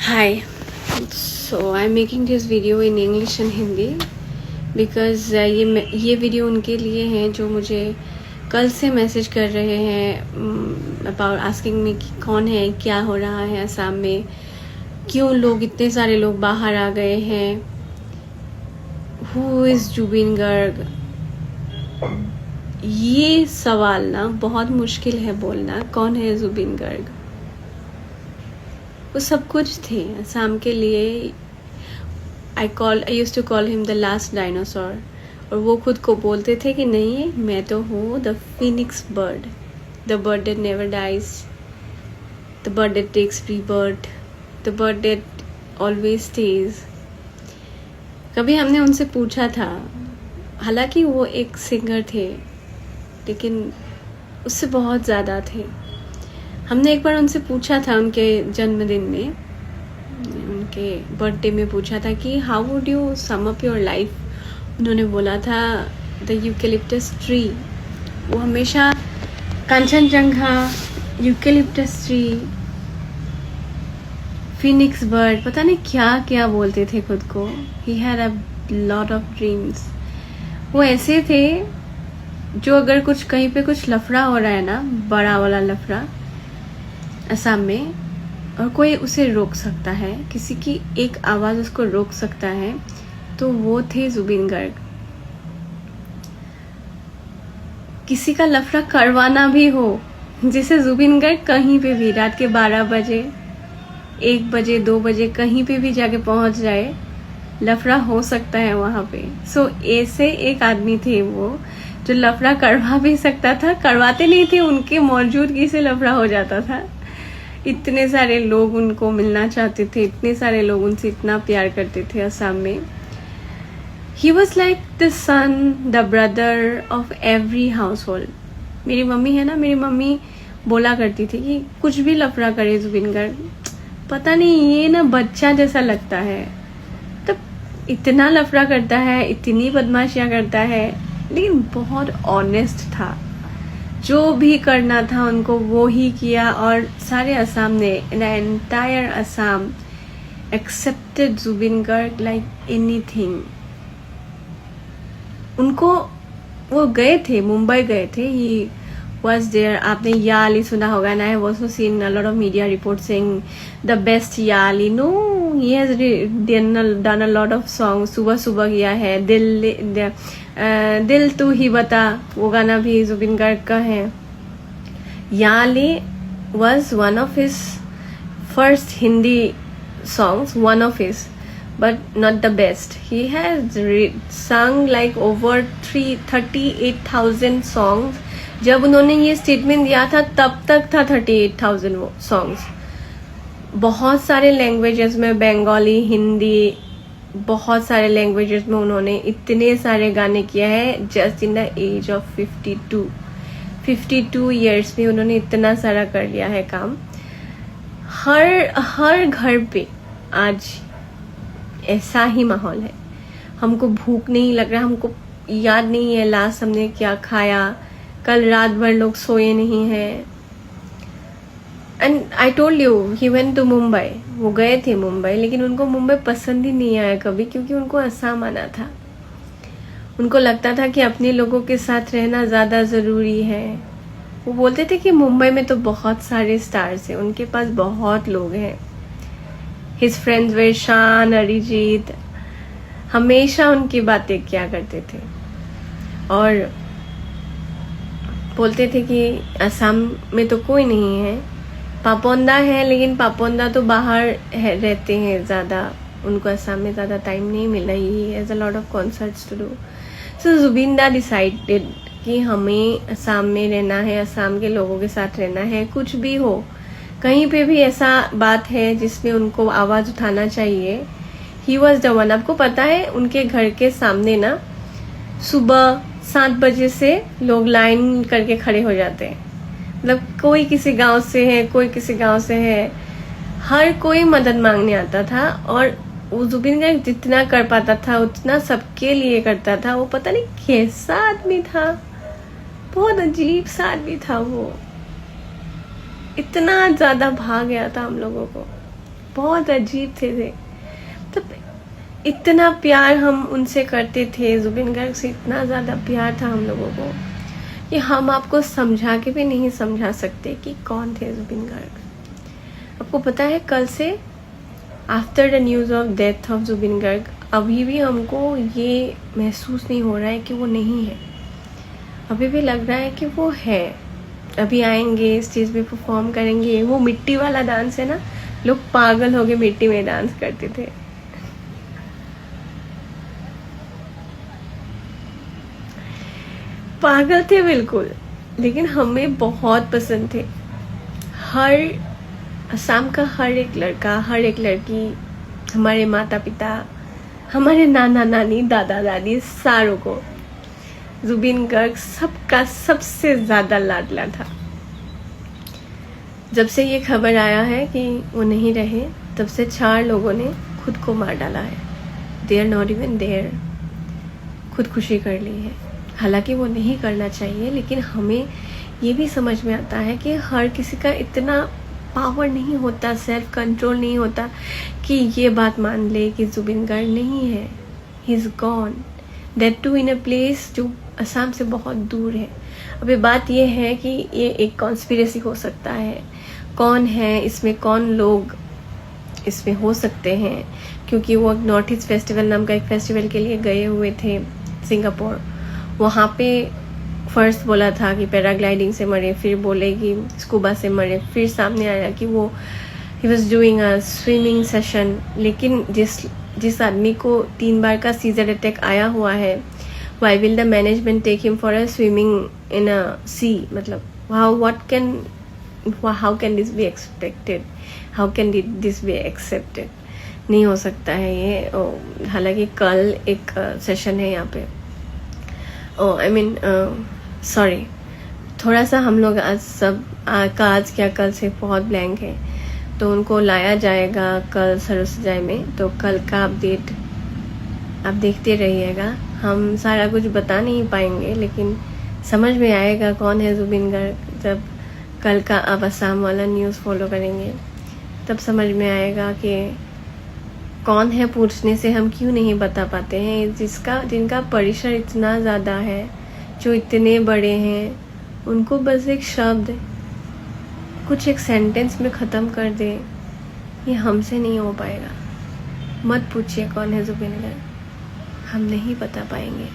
Hi, so I'm making this video in English and Hindi because ये video उनके लिए हैं जो मुझे कल से मैसेज कर रहे हैं अबाउट आस्किंग मी कि कौन है, क्या हो रहा है असम में, क्यों लोग इतने सारे लोग बाहर आ गए हैं, हु इज़ जुबिन गर्ग। ये सवाल ना बहुत मुश्किल है बोलना, कौन है जुबिन गर्ग। वो सब कुछ थे असम के लिए। I used to call him the last dinosaur. और वो खुद को बोलते थे कि नहीं, मैं तो हूँ the phoenix bird, the bird that never dies, the bird that takes rebirth, the bird that always stage. कभी हमने उनसे पूछा था, हालांकि वो एक सिंगर थे लेकिन उससे बहुत ज़्यादा थे। हमने एक बार उनसे पूछा था उनके जन्मदिन में, उनके बर्थडे में पूछा था कि how would you sum up your life. उन्होंने बोला था द यूकेलिप्टस ट्री। वो हमेशा Kanchenjunga, eucalyptus tree, Phoenix bird, पता नहीं क्या क्या बोलते थे खुद को। He had a lot of dreams. वो ऐसे थे जो अगर कुछ कहीं पे कुछ लफड़ा हो रहा है ना, बड़ा वाला लफड़ा असम में, और कोई उसे रोक सकता है, किसी की एक आवाज़ उसको रोक सकता है, तो वो थे जुबिन गर्ग। किसी का लफड़ा करवाना भी हो, जिसे जुबिन गर्ग कहीं पे भी रात के 12 बजे, 1 बजे, 2 बजे कहीं पे भी जाके पहुंच जाए, लफड़ा हो सकता है वहाँ पे। सो ऐसे एक आदमी थे वो जो लफड़ा करवा भी सकता था, करवाते नहीं थे, उनके मौजूदगी से लफड़ा हो जाता था। इतने सारे लोग उनको मिलना चाहते थे, इतने सारे लोग उनसे इतना प्यार करते थे असम में। He was like the son, the brother of every household. मेरी मम्मी है ना, मेरी मम्मी बोला करती थी कि कुछ भी लफड़ा करे जुबिन गर्ग, पता नहीं ये ना बच्चा जैसा लगता है, तब इतना लफड़ा करता है, इतनी बदमाशियाँ करता है, लेकिन बहुत ऑनेस्ट था। जो भी करना था उनको वो ही किया, और सारे असम ने, the entire Assam accepted Zubeen Garg like anything. उनको, वो गए थे, मुंबई गए थे, ही वॉज देयर। आपने या अली सुना होगा ना, I have also seen a lot of media report saying the best या Ali. No, he has done a lot of song. सुबह सुबह किया है, दिल तू ही बता, वो गाना भी जुबिन गर्ग का है। या Ali was one of his first Hindi songs, one of his, but not the best. He has sung like over 38,000 songs. जब उन्होंने ये स्टेटमेंट दिया था तब तक था 38,000 सॉन्ग्स। बहुत सारे लैंग्वेजेस में, बंगाली, हिंदी, बहुत सारे लैंग्वेजेस में उन्होंने इतने सारे गाने किया है। Just in the age of 52 years में उन्होंने इतना सारा कर लिया है काम। हर घर पे आज ऐसा ही माहौल है। हमको भूख नहीं लग रहा, हमको याद नहीं है लास्ट हमने क्या खाया, कल रात भर लोग सोए नहीं हैं। And I told you he went to Mumbai. वो गए थे मुंबई, लेकिन उनको मुंबई पसंद ही नहीं आया कभी, क्योंकि उनको असम आना था। उनको लगता था कि अपने लोगों के साथ रहना ज़्यादा ज़रूरी है। वो बोलते थे कि मुंबई में तो बहुत सारे स्टार्स हैं, उनके पास बहुत लोग हैं। हिज फ्रेंड्स वे शान, अरिजीत, हमेशा उनकी बातें किया करते थे और बोलते थे कि असम में तो कोई नहीं है, पापोंदा है, लेकिन पापोंदा तो बाहर रहते हैं ज़्यादा, उनको असम में ज़्यादा टाइम नहीं मिल रही है, as a lot of concerts to do. So Zubeen da decided कि हमें असम में रहना है, असम के लोगों के साथ रहना है। कुछ भी हो, कहीं पे भी ऐसा बात है जिसमें उनको आवाज़ उठाना चाहिए, ही वॉज द वन। आपको पता है उनके घर के सामने ना सुबह 7 बजे से लोग लाइन करके खड़े हो जाते हैं। मतलब कोई किसी गांव से है, कोई किसी गांव से है, हर कोई मदद मांगने आता था। और वो जुबिन गर्ग जितना कर पाता था उतना सबके लिए करता था। वो पता नहीं कैसा आदमी था, बहुत अजीब सा आदमी था वो। इतना ज्यादा भाग गया था हम लोगों को, बहुत अजीब थे। तब इतना प्यार हम उनसे करते थे, जुबिन गर्ग से इतना ज़्यादा प्यार था हम लोगों को कि हम आपको समझा के भी नहीं समझा सकते कि कौन थे जुबिन गर्ग। आपको पता है, कल से after the news of death of Zubeen Garg अभी भी हमको ये महसूस नहीं हो रहा है कि वो नहीं है। अभी भी लग रहा है कि वो है। अभी आएंगे, स्टेज पे परफॉर्म करेंगे। वो मिट्टी वाला डांस है ना, लोग पागल हो गए, मिट्टी में डांस करते थे। पागल थे बिल्कुल, लेकिन हमें बहुत पसंद थे। हर असम का हर एक लड़का, हर एक लड़की, हमारे माता पिता, हमारे नाना नानी, दादा दादी, सारों को जुबिन गर्ग सबका सबसे ज़्यादा लाडला था। जब से ये खबर आया है कि वो नहीं रहे, तब से 4 लोगों ने खुद को मार डाला है। They are not even there, खुदकुशी कर ली है। हालांकि वो नहीं करना चाहिए, लेकिन हमें ये भी समझ में आता है कि हर किसी का इतना पावर नहीं होता, सेल्फ कंट्रोल नहीं होता कि ये बात मान ले कि जुबिन गर्ग नहीं है, he is gone, that too in a place जो असम से बहुत दूर है। अभी बात ये है कि ये एक कॉन्स्पिरेसी हो सकता है। कौन है इसमें, कौन लोग इसमें हो सकते हैं, क्योंकि वो नॉर्थ ईस्ट फेस्टिवल नाम का एक फेस्टिवल के लिए गए हुए थे सिंगापुर। वहाँ पे फर्स्ट बोला था कि पैराग्लाइडिंग से मरे, फिर बोले कि स्कूबा से मरे, फिर सामने आया कि वो he was doing a swimming session. लेकिन जिस आदमी को 3 बार का सीजर अटैक आया हुआ है, why will the management take him for a swimming in a sea? मतलब how can this be expected? How can this be accepted? नहीं हो सकता है ये। हालांकि कल एक सेशन है यहाँ पे। आई मीन सॉरी, थोड़ा सा हम लोग आज क्या कल से बहुत ब्लैंक है, तो उनको लाया जाएगा कल सरोसजाई में। तो कल का अपडेट आप देखते रहिएगा। हम सारा कुछ बता नहीं पाएंगे, लेकिन समझ में आएगा कौन है जुबिन गर्ग। जब कल का आप असम वाला न्यूज़ फॉलो करेंगे, तब समझ में आएगा कि कौन है। पूछने से हम क्यों नहीं बता पाते हैं, जिनका परिसर इतना ज़्यादा है, जो इतने बड़े हैं, उनको बस एक शब्द, कुछ एक सेंटेंस में ख़त्म कर दे, ये हमसे नहीं हो पाएगा। मत पूछिए कौन है जुबिन गर्ग, हम नहीं बता पाएंगे।